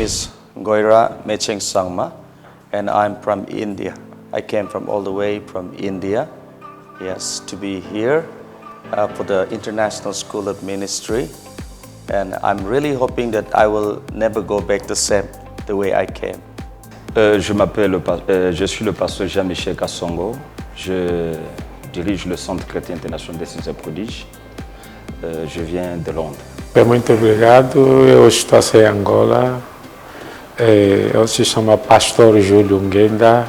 is Goira Mecheng Sangma, and I'm from India. I came from all the way from India, yes, to be here for the International School of Ministry. And I'm really hoping that I will never go back the same, the way I came. Je suis le pasteur Jean-Michel Kassongo. Je dirige le Centre Chrétien International des Signes et Prodiges. Je viens de Londres. Muito obrigado. Eu estou em Angola. Eu se chamo Pastor Júlio Nguenda.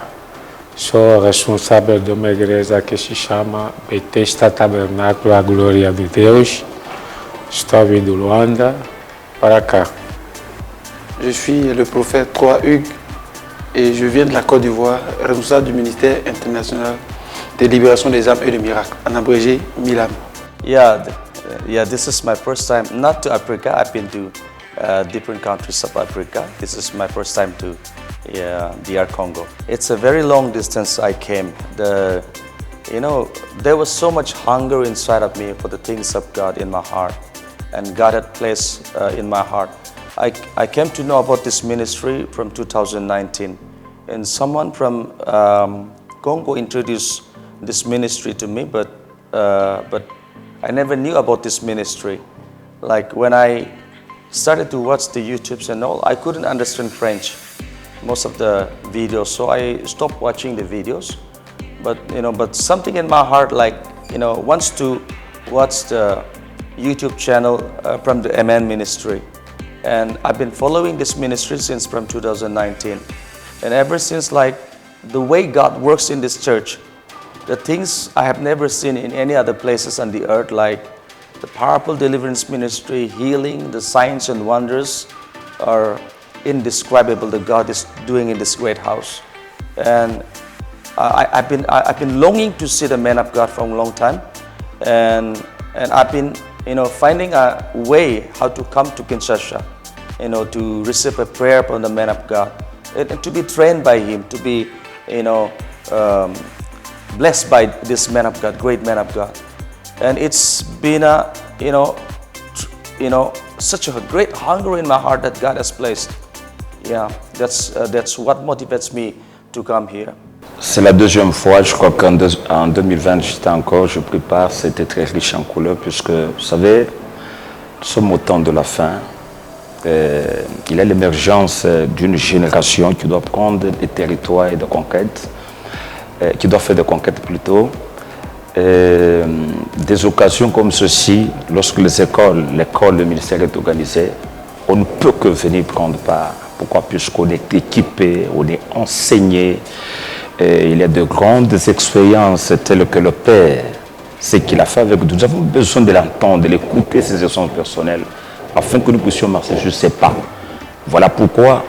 Sou responsável de uma igreja que se chama Betesda Tabernáculo a Glória de Deus. Estou vindo de Luanda para cá. Je suis le prophète Croix Hugues et je viens de la Côte d'Ivoire, responsable du ministère international de libération des âmes et des miracles, en abrégé MILAM. Yeah, this is my first time, not to Africa. I've been to different countries of Africa. This is my first time to DR Congo. It's a very long distance I came. There was so much hunger inside of me for the things of God in my heart, and God had placed in my heart. I came to know about this ministry from 2019, and someone from Congo introduced this ministry to me, but I never knew about this ministry. Like when I started to watch the YouTubes and all, I couldn't understand French, most of the videos, so I stopped watching the videos. But something in my heart, wants to watch the YouTube channel from the Amen Ministry. And I've been following this ministry since from 2019. And ever since, the way God works in this church, the things I have never seen in any other places on the earth, like the powerful deliverance ministry, healing, the signs and wonders are indescribable that God is doing in this great house. And I've been longing to see the man of God for a long time, and I've been finding a way how to come to Kinshasa, to receive a prayer from the man of God, and to be trained by him, to be blessed by this man of God, great man of God. And it's been such a great hunger in my heart that God has placed. Yeah, that's what motivates me to come here. C'est la deuxième fois, je crois qu'en 2020, j'étais encore, je prépare, c'était très riche en couleurs, puisque, vous savez, nous sommes au temps de la fin. Il y a l'émergence d'une génération qui doit prendre des territoires et de conquêtes, qui doit faire des conquêtes plutôt. Des occasions comme ceci, lorsque l'école, le ministère est organisé, on ne peut que venir prendre part. Pourquoi? Puisqu'on est équipé, on est enseigné. Il y a de grandes expériences telles que le Père, ce qu'il a fait avec nous. Nous avons besoin de l'entendre, de l'écouter, ses expériences personnelles, afin que nous puissions marcher sur ses pas. Voilà pourquoi,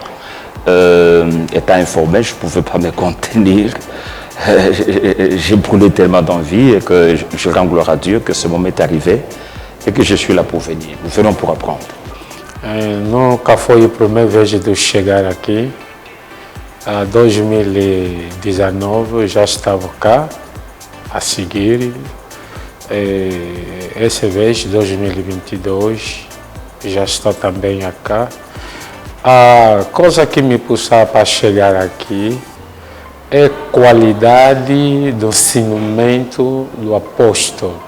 étant informé, je ne pouvais pas me contenir. J'ai brûlé tellement d'envie et que je rends gloire à Dieu que ce moment est arrivé et que je suis là pour venir. Nous venons pour apprendre. Nunca foi a primeira vez de chegar aqui. Em 2019 já estava cá a seguir. Essa vez, 2022, já estou também cá. A coisa que me puxou para chegar aqui é a qualidade do ensinamento do apóstolo.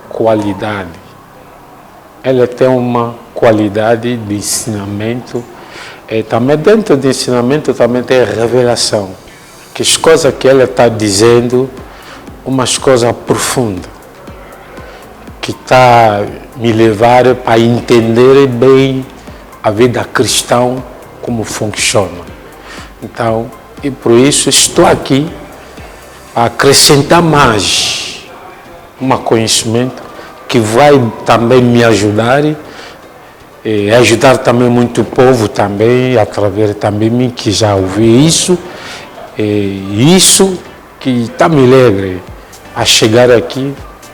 Qualidade. Ele tem uma qualidade de ensinamento. E também dentro do ensinamento também tem revelação. Que as coisas que ele está dizendo, umas coisas profundas. Que está me levar para entender bem a vida cristã, como funciona. Então, e por isso estou aqui a acrescentar mais um conhecimento que vai também me ajudar e ajudar também muito o povo também, através também mim que já ouvi isso, e isso que está me alegre a chegar aqui,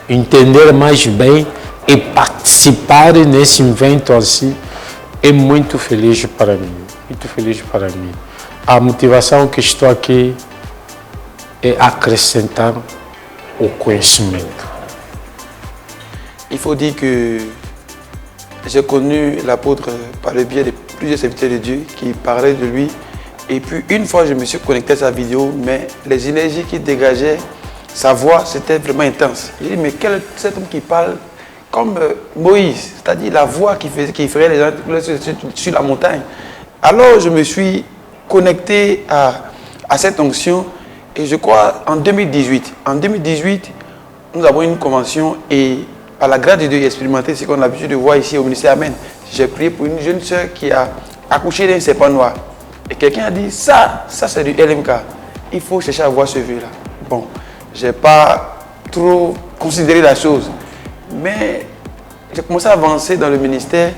entender mais bem e participar nesse evento assim, é muito feliz para mim, muito feliz para mim. A motivação que estou aqui é acrescentar o conhecimento. Il faut dire que j'ai connu l'apôtre par le biais de plusieurs serviteurs de Dieu qui parlaient de lui. Et puis une fois, je me suis connecté à sa vidéo, mais les énergies qu'il dégageait, sa voix, c'était vraiment intense. J'ai dit, mais quel est cet homme qui parle comme Moïse, c'est-à-dire la voix qui ferait les gens sur la montagne. Alors je me suis connecté à cette onction et je crois en 2018. En 2018, nous avons une convention et par la grâce de Dieu, j'ai expérimenté ce qu'on a l'habitude de voir ici au ministère Amen. J'ai prié pour une jeune soeur qui a accouché d'un serpent noir. Et quelqu'un a dit, ça c'est du LMK. Il faut chercher à voir ce vieux-là. Bon, je n'ai pas trop considéré la chose. Mais j'ai commencé à avancer dans le ministère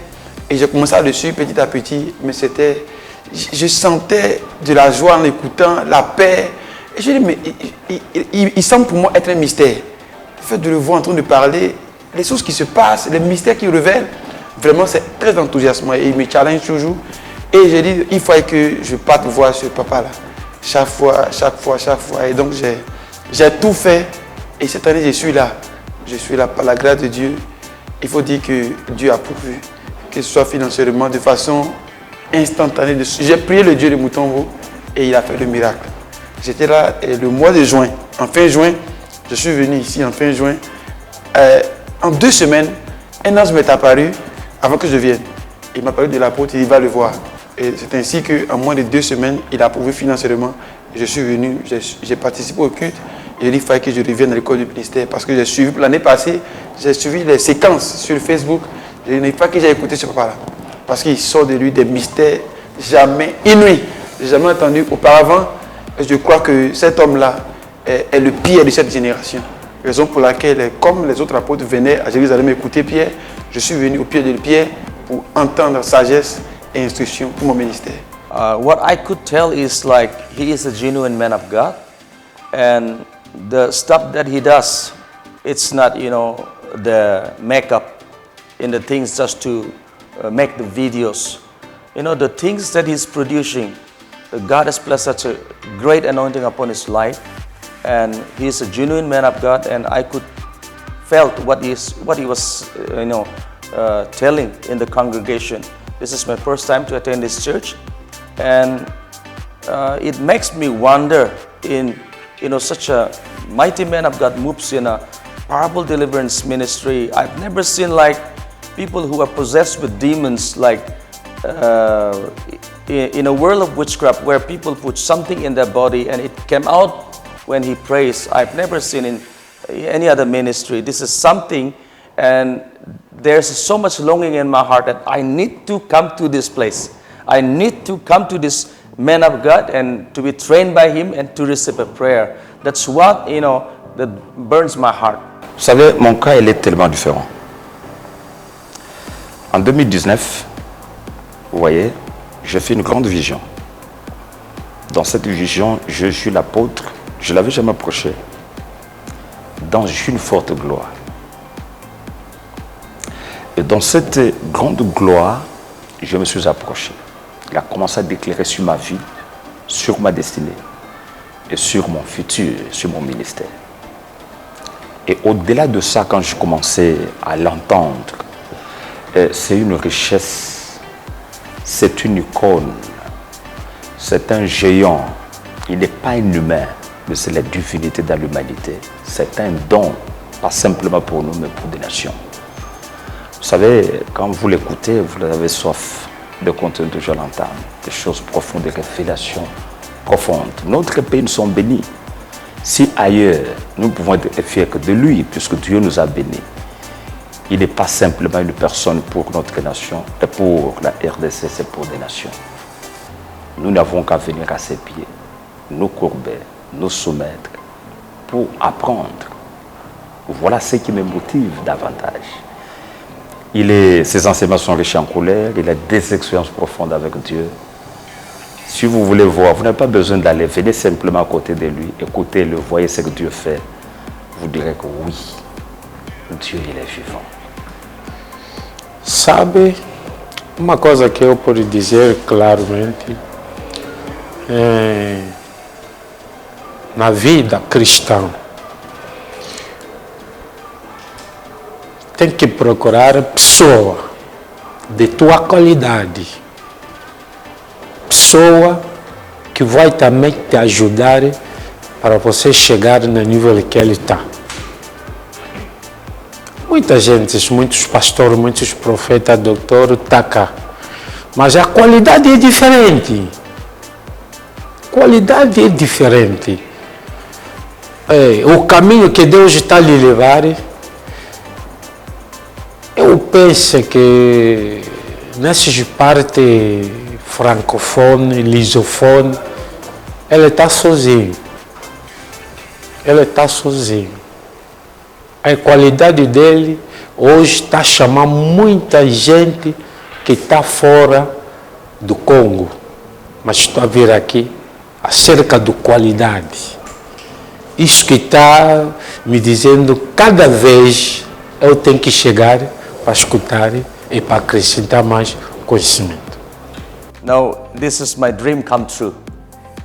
et j'ai commencé à le suivre petit à petit. Mais c'était, je sentais de la joie en écoutant, la paix. Et je dis, mais il semble pour moi être un mystère. Le fait de le voir en train de parler, les choses qui se passent, les mystères qu'il révèle, vraiment c'est très enthousiasmant et il me challenge toujours. Et j'ai dit, il faut que je parte voir ce papa-là. Chaque fois. Et donc j'ai tout fait. Et cette année, je suis là. Je suis là par la grâce de Dieu. Il faut dire que Dieu a pourvu, que ce soit financièrement, de façon instantanée. J'ai prié le Dieu de Mutombo et il a fait le miracle. J'étais là le mois de juin. En fin juin, je suis venu ici en fin juin. En 2 semaines, un ange m'est apparu avant que je vienne. Il m'a parlé de l'apôtre, il va le voir. Et c'est ainsi qu'en moins de 2 semaines, il a pourvu financièrement. Je suis venu, j'ai participé au culte. Il dit qu'il fallait que je revienne à l'école du ministère parce que j'ai suivi, l'année passée, j'ai suivi les séquences sur Facebook. Je n'ai pas que j'ai écouté ce papa-là. Parce qu'il sort de lui des mystères jamais inouïs. Je n'ai jamais entendu auparavant. Je crois que cet homme-là est le Pierre de cette génération. Raison pour laquelle, comme les autres apôtres venaient à Jérusalem écouter Pierre, je suis venu au pied de Pierre pour entendre sagesse et instruction pour mon ministère. What I could tell is like he is a genuine man of God, and the stuff that he does, it's not, the makeup in the things just to make the videos. The things that he's producing, God has placed such a great anointing upon his life, and he's a genuine man of God, and I could felt what he was, telling in the congregation. This is my first time to attend this church, and it makes me wonder in such a mighty man of God moves in a powerful deliverance ministry. I've never seen like people who are possessed with demons, like in a world of witchcraft where people put something in their body and it came out when he prays. I've never seen in any other ministry. This is something, and there's so much longing in my heart that I need to come to this place. I need to come to this man of God and to be trained by him and to receive a prayer. That's what, that burns my heart. Vous savez, mon cas, il est tellement différent. En 2019, vous voyez, j'ai fait une grande vision. Dans cette vision, je suis l'apôtre, je ne l'avais jamais approché, dans une forte gloire. Et dans cette grande gloire, je me suis approché. Il a commencé à déclarer sur ma vie, sur ma destinée et sur mon futur, sur mon ministère. Et au-delà de ça, quand je commençais à l'entendre, c'est une richesse, c'est une icône, c'est un géant. Il n'est pas un humain, mais c'est la divinité dans l'humanité. C'est un don, pas simplement pour nous, mais pour des nations. Vous savez, quand vous l'écoutez, vous avez soif de contenu que je l'entends, des choses profondes, des révélations profondes. Notre pays, nous sommes bénis. Si ailleurs, nous pouvons être fiers que de lui, puisque Dieu nous a bénis, il n'est pas simplement une personne pour notre nation, et pour la RDC, c'est pour des nations. Nous n'avons qu'à venir à ses pieds, nous courber, nous soumettre, pour apprendre. Voilà ce qui me motive davantage. Ses enseignements sont riches en couleurs, il a des expériences profondes avec Dieu. Si vous voulez voir, vous n'avez pas besoin d'aller, venez simplement à côté de lui, écoutez-le, voyez ce que Dieu fait. Vous direz que oui, Dieu il est vivant. Sabe, uma coisa que eu posso dizer claramente, na vida cristã, tem que procurar pessoa, de tua qualidade. Pessoa que vai também te ajudar para você chegar no nível que ele está. Muita gente, muitos pastores, muitos profetas, doutores, tá cá. Mas a qualidade é diferente. Qualidade é diferente. O caminho que Deus está lhe levar, eu penso que nessas partes francofone, lusofone, ele está sozinho. Ele está sozinho. A qualidade dele hoje está chamando muita gente que está fora do Congo. Mas estou a vir aqui acerca da qualidade. Isso que está me dizendo, cada vez eu tenho que chegar para escutar e para acrescentar mais conhecimento. Now, this is my dream come true.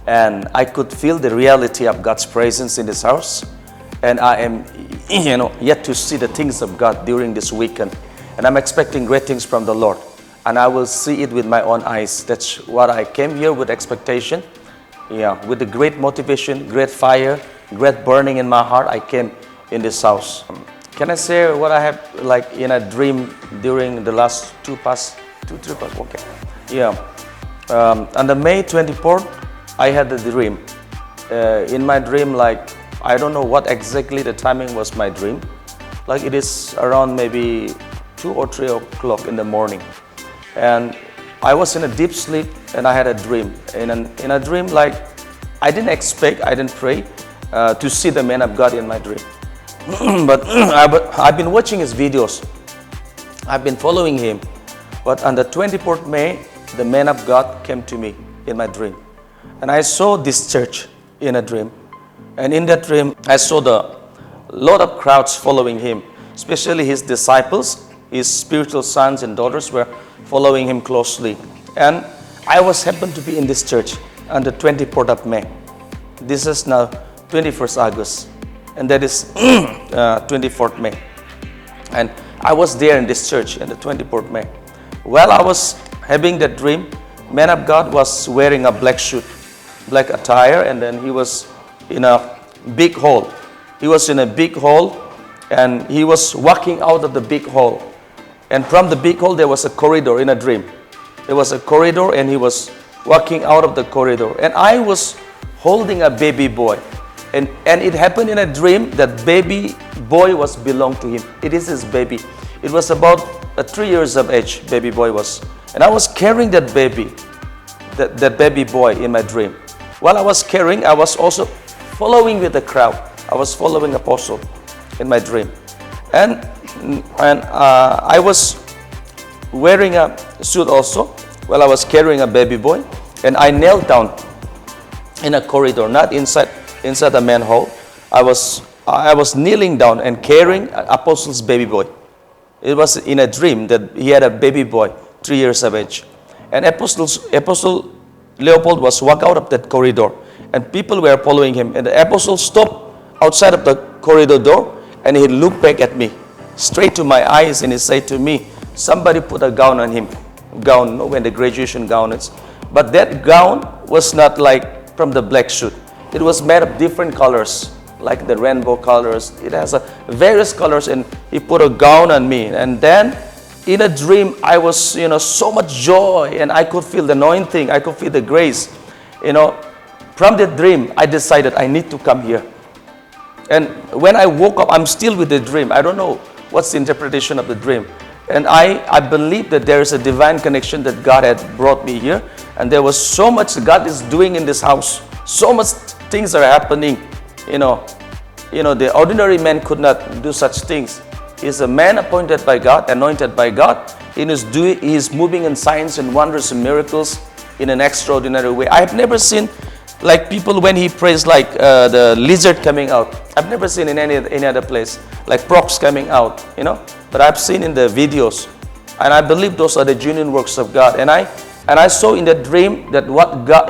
And I could feel the reality of God's presence in this house. And I am, yet to see the things of God during this weekend. And I'm expecting great things from the Lord. And I will see it with my own eyes. That's what I came here with expectation. Yeah, with the great motivation, great fire, great burning in my heart, I came in this house. Can I say what I have like in a dream during the last two, three past, okay. Yeah. On the May 24th, I had a dream. In my dream, like, I don't know what exactly the timing was my dream. Like it is around maybe 2 or 3 o'clock in the morning. And I was in a deep sleep and I had a dream. In a dream, like, I didn't expect, I didn't pray to see the man of God in my dream. But I've been watching his videos. I've been following him. But on the 24th May, the man of God came to me in my dream. And I saw this church in a dream. And in that dream, I saw the lot of crowds following him, especially his disciples, his spiritual sons and daughters were following him closely. And I happened to be in this church on the 24th of May. This is now 21st August. And that is 24th May. And I was there in this church on the 24th May. While I was having that dream, man of God was wearing a black suit, black attire, and then he was in a big hall. He was in a big hall and he was walking out of the big hall. And from the big hall there was a corridor in a dream. There was a corridor and he was walking out of the corridor. And I was holding a baby boy. And it happened in a dream that baby boy was belonged to him. It is his baby. It was about 3 years of age, baby boy was. And I was carrying that baby, that baby boy in my dream. While I was carrying, I was also following with the crowd. I was following Apostle in my dream. And I was wearing a suit also while I was carrying a baby boy. And I knelt down in a corridor, not inside the manhole. I was kneeling down and carrying Apostle's baby boy. It was in a dream that he had a baby boy, 3 years of age. And Apostle Leopold was walking out of that corridor. And people were following him. And the apostle stopped outside of the corridor door and he looked back at me, straight to my eyes, and he said to me, somebody put a gown on him. Gown, you know, when the graduation gown is. But that gown was not like from the black suit. It was made of different colors, like the rainbow colors. It has various colors, and he put a gown on me. And then in a dream, I was, so much joy, and I could feel the anointing. I could feel the grace, From that dream, I decided I need to come here. And when I woke up, I'm still with the dream. I don't know what's the interpretation of the dream. And I believe that there is a divine connection that God had brought me here. And there was so much God is doing in this house. So much things are happening. The ordinary man could not do such things. He's a man appointed by God, anointed by God. He is moving in signs and wonders and miracles in an extraordinary way. I have never seen like people when he prays like the lizard coming out. I've never seen in any other place like frogs coming out, But I've seen in the videos, and I believe those are the genuine works of God. And I saw in the dream that what God,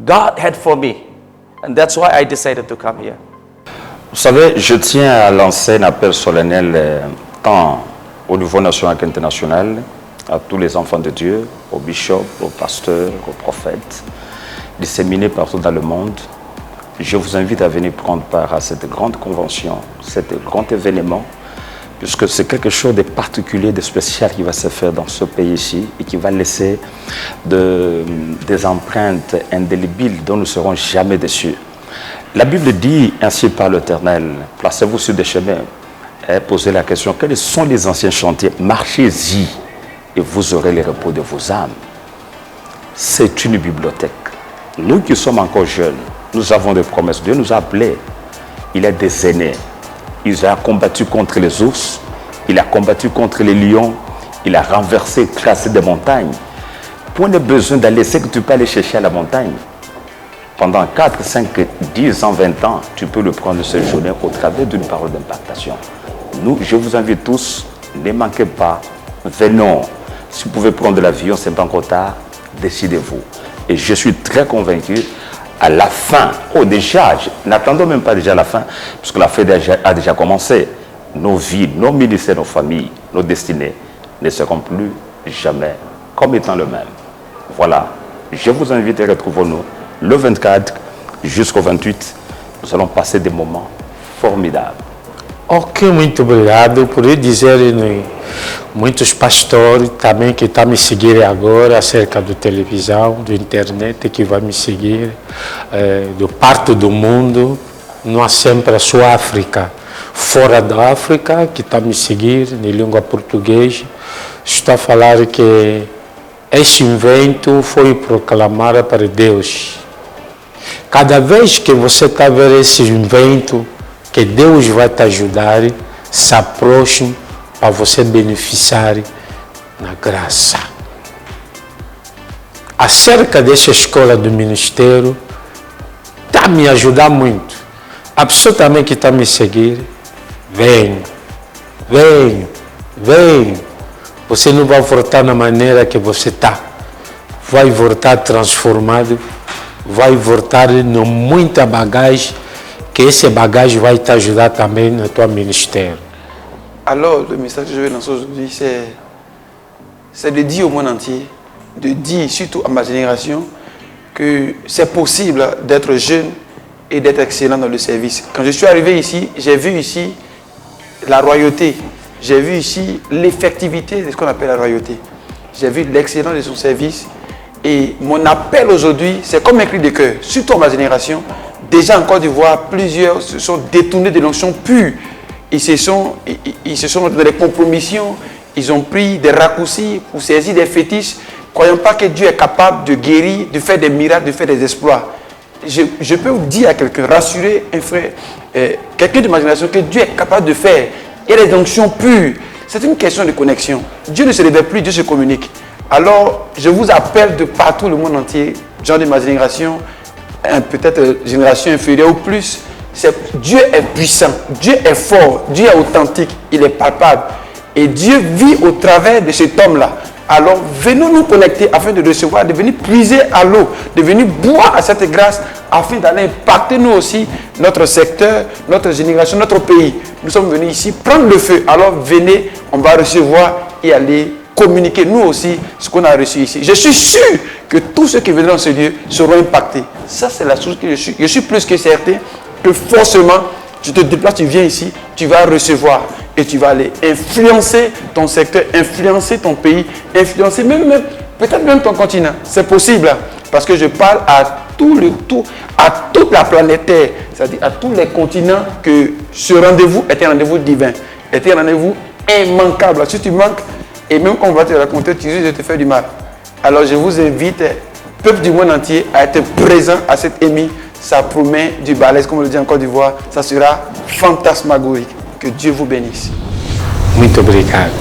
God had for me, and that's why I decided to come here. Vous savez, je tiens à lancer un appel solennel tant au niveau national qu'international à tous les enfants de Dieu, aux bishops, aux pasteurs, aux prophètes, disséminés partout dans le monde. Je vous invite à venir prendre part à cette grande convention, cet grand événement, puisque c'est quelque chose de particulier, de spécial qui va se faire dans ce pays-ci et qui va laisser des empreintes indélébiles dont nous ne serons jamais déçus. La Bible dit ainsi par l'Éternel, placez-vous sur des chemins et posez la question, quels sont les anciens chantiers? Marchez-y et vous aurez le repos de vos âmes. C'est une bibliothèque. Nous qui sommes encore jeunes, nous avons des promesses. Dieu nous a appelés. Il a des aînés. Il a combattu contre les ours. Il a combattu contre les lions. Il a renversé, tracé des montagnes. Point de besoin d'aller, c'est que tu peux aller chercher à la montagne. Pendant 4, 5, 10 ans, 20 ans, tu peux le prendre ce journée au travers d'une parole d'impactation. Nous, je vous invite tous, ne manquez pas, venons. Si vous pouvez prendre l'avion, ce n'est pas encore tard, décidez-vous. Et je suis très convaincu, à la fin, n'attendons même pas déjà la fin, puisque la fête a déjà commencé. Nos vies, nos ministères, nos familles, nos destinées ne seront plus jamais comme étant le même. Voilà, je vous invite et retrouvons-nous le 24 jusqu'au 28. Nous allons passer des moments formidables. Ok, muito obrigado. Por dizer, muitos pastores também que estão me seguindo agora acerca da televisão, da internet, que vai me seguir do parte do mundo, não há sempre só África. Fora da África, que está me seguir em língua portuguesa, está a falar que este evento foi proclamado para Deus. Cada vez que você está a ver esse evento, que Deus vai te ajudar, se aproxime para você beneficiar na graça. Acerca dessa escola do ministério, está a me ajudar muito. A pessoa também que está a me seguir, venha. Você não vai voltar na maneira que você está. Vai voltar transformado, vai voltar com muita bagagem, que esse bagagem vai te ajudar também no teu ministério. Alors, le message que je vais lancer aujourd'hui, c'est de dire au monde entier, de dire surtout à ma génération, que c'est possible d'être jeune et d'être excellent dans le service. Quand je suis arrivé ici, j'ai vu ici la royauté, j'ai vu ici l'effectivité de ce qu'on appelle la royauté. J'ai vu l'excellence de son service. Et mon appel aujourd'hui, c'est comme un cri de cœur, surtout à ma génération. Déjà en Côte d'Ivoire, plusieurs se sont détournés de l'onction pure. Ils se sont dans des compromissions, ils ont pris des raccourcis pour saisir des fétiches, croyant pas que Dieu est capable de guérir, de faire des miracles, de faire des exploits. Je peux vous dire à quelqu'un, rassurer un frère, quelqu'un de ma génération, que Dieu est capable de faire. Il y a des onctions pures. C'est une question de connexion. Dieu ne se révèle plus, Dieu se communique. Alors, je vous appelle de partout le monde entier, gens de ma génération, peut-être génération inférieure ou plus. Dieu est puissant, Dieu est fort, Dieu est authentique, il est palpable. Et Dieu vit au travers de cet homme-là. Alors, venons nous connecter afin de recevoir, de venir puiser à l'eau, de venir boire à cette grâce afin d'aller impacter nous aussi, notre secteur, notre génération, notre pays. Nous sommes venus ici prendre le feu. Alors, venez, on va recevoir et aller communiquer nous aussi ce qu'on a reçu ici. Je suis sûr que tous ceux qui viennent dans ce lieu seront impactés. Ça, c'est la chose que je suis. Je suis plus que certain que forcément, tu te déplaces, tu viens ici, tu vas recevoir et tu vas aller influencer ton secteur, influencer ton pays, influencer peut-être même ton continent. C'est possible parce que je parle à toute la planète Terre, c'est-à-dire à tous les continents, que ce rendez-vous est un rendez-vous divin, est un rendez-vous immanquable. Si tu manques, et même quand on va te raconter, tu risques de te faire du mal. Alors je vous invite, peuple du monde entier, à être présent à cette émission. Ça promet du balèze, comme on le dit en Côte d'Ivoire. Ça sera fantasmagorique. Que Dieu vous bénisse. Muito obrigado.